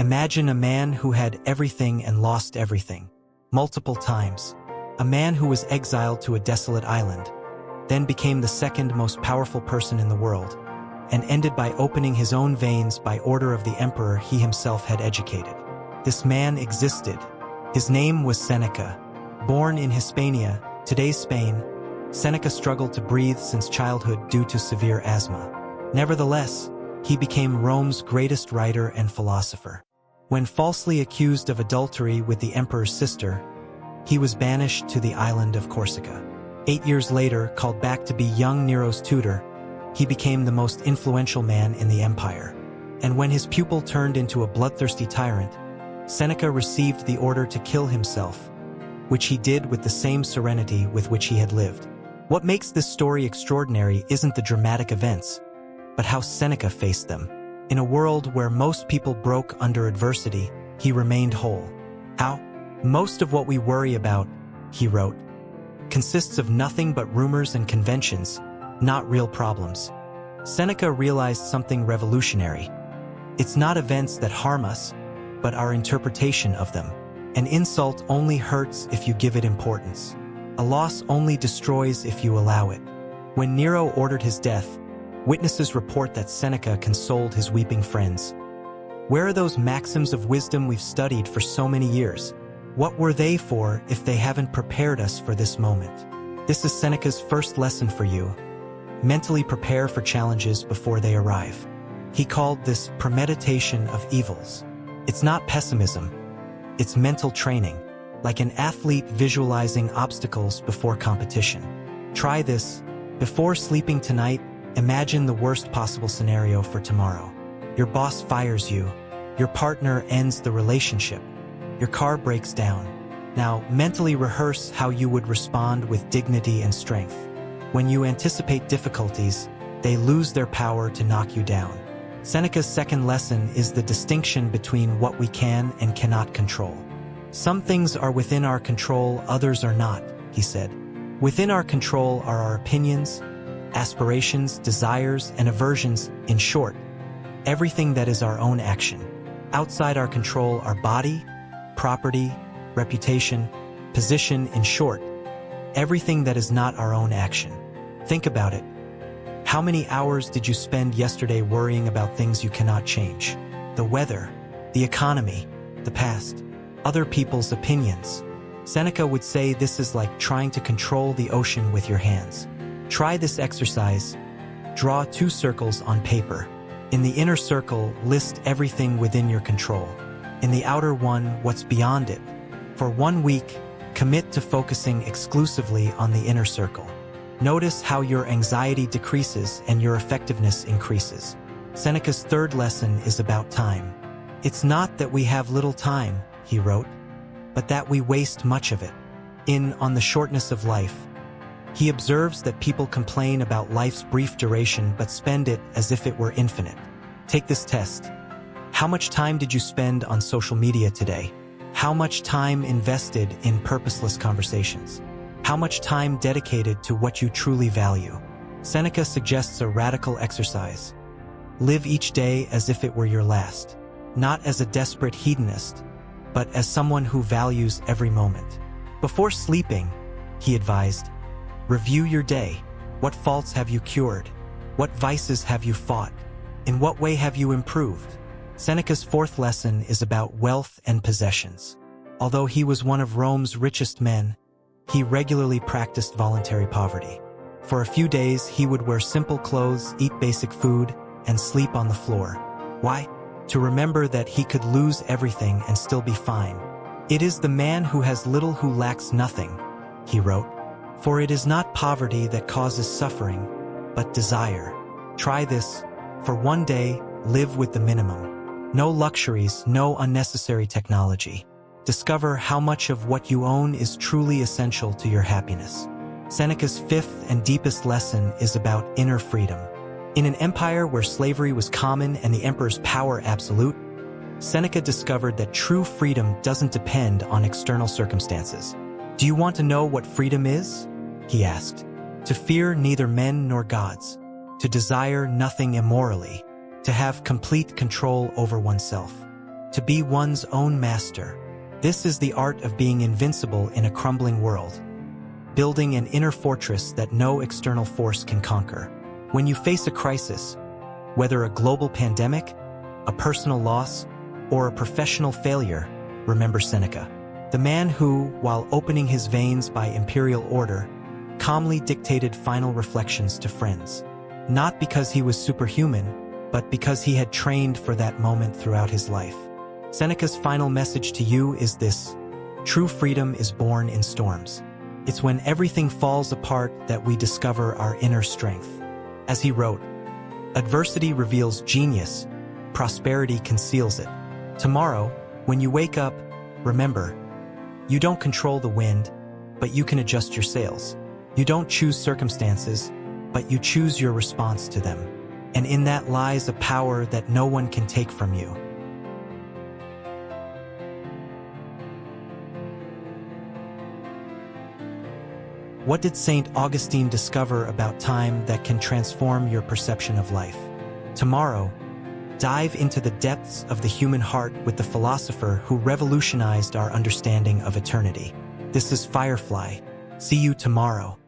Imagine a man who had everything and lost everything, multiple times. A man who was exiled to a desolate island, then became the second most powerful person in the world, and ended by opening his own veins by order of the emperor he himself had educated. This man existed. His name was Seneca. Born in Hispania, today's Spain, Seneca struggled to breathe since childhood due to severe asthma. Nevertheless, he became Rome's greatest writer and philosopher. When falsely accused of adultery with the emperor's sister, he was banished to the island of Corsica. 8 years later, called back to be young Nero's tutor, he became the most influential man in the empire. And when his pupil turned into a bloodthirsty tyrant, Seneca received the order to kill himself, which he did with the same serenity with which he had lived. What makes this story extraordinary isn't the dramatic events, but how Seneca faced them. In a world where most people broke under adversity, he remained whole. How? Most of what we worry about, he wrote, consists of nothing but rumors and conventions, not real problems. Seneca realized something revolutionary. It's not events that harm us, but our interpretation of them. An insult only hurts if you give it importance. A loss only destroys if you allow it. When Nero ordered his death, witnesses report that Seneca consoled his weeping friends. Where are those maxims of wisdom we've studied for so many years? What were they for if they haven't prepared us for this moment? This is Seneca's first lesson for you. Mentally prepare for challenges before they arrive. He called this premeditation of evils. It's not pessimism. It's mental training, like an athlete visualizing obstacles before competition. Try this. Before sleeping tonight, imagine the worst possible scenario for tomorrow. Your boss fires you. Your partner ends the relationship. Your car breaks down. Now, mentally rehearse how you would respond with dignity and strength. When you anticipate difficulties, they lose their power to knock you down. Seneca's second lesson is the distinction between what we can and cannot control. Some things are within our control, others are not, he said. Within our control are our opinions, aspirations, desires, and aversions. In short, everything that is our own action. Outside our control are body, property, reputation, position. In short, everything that is not our own action. Think about it. How many hours did you spend yesterday worrying about things you cannot change? The weather, the economy, the past, other people's opinions. Seneca would say this is like trying to control the ocean with your hands. Try this exercise. Draw 2 circles on paper. In the inner circle, list everything within your control. In the outer one, what's beyond it. For 1 week, commit to focusing exclusively on the inner circle. Notice how your anxiety decreases and your effectiveness increases. Seneca's third lesson is about time. It's not that we have little time, he wrote, but that we waste much of it. On the Shortness of Life, he observes that people complain about life's brief duration but spend it as if it were infinite. Take this test. How much time did you spend on social media today? How much time invested in purposeless conversations? How much time dedicated to what you truly value? Seneca suggests a radical exercise. Live each day as if it were your last, not as a desperate hedonist, but as someone who values every moment. Before sleeping, he advised, review your day. What faults have you cured? What vices have you fought? In what way have you improved? Seneca's fourth lesson is about wealth and possessions. Although he was one of Rome's richest men, he regularly practiced voluntary poverty. For a few days, he would wear simple clothes, eat basic food, and sleep on the floor. Why? To remember that he could lose everything and still be fine. It is the man who has little who lacks nothing, he wrote. For it is not poverty that causes suffering, but desire. Try this. For 1 day, live with the minimum. No luxuries, no unnecessary technology. Discover how much of what you own is truly essential to your happiness. Seneca's fifth and deepest lesson is about inner freedom. In an empire where slavery was common and the emperor's power absolute, Seneca discovered that true freedom doesn't depend on external circumstances. Do you want to know what freedom is? He asked. To fear neither men nor gods, to desire nothing immorally, to have complete control over oneself. to be one's own master. This is the art of being invincible in a crumbling world, building an inner fortress that no external force can conquer. When you face a crisis, whether a global pandemic, a personal loss, or a professional failure, remember Seneca, the man who, while opening his veins by imperial order, calmly dictated final reflections to friends. Not because he was superhuman, but because he had trained for that moment throughout his life. Seneca's final message to you is this: true freedom is born in storms. It's when everything falls apart that we discover our inner strength. As he wrote, adversity reveals genius, prosperity conceals it. Tomorrow, when you wake up, remember, you don't control the wind, but you can adjust your sails. You don't choose circumstances, but you choose your response to them. And in that lies a power that no one can take from you. What did St. Augustine discover about time that can transform your perception of life? Tomorrow, dive into the depths of the human heart with the philosopher who revolutionized our understanding of eternity. This is Firefly. See you tomorrow.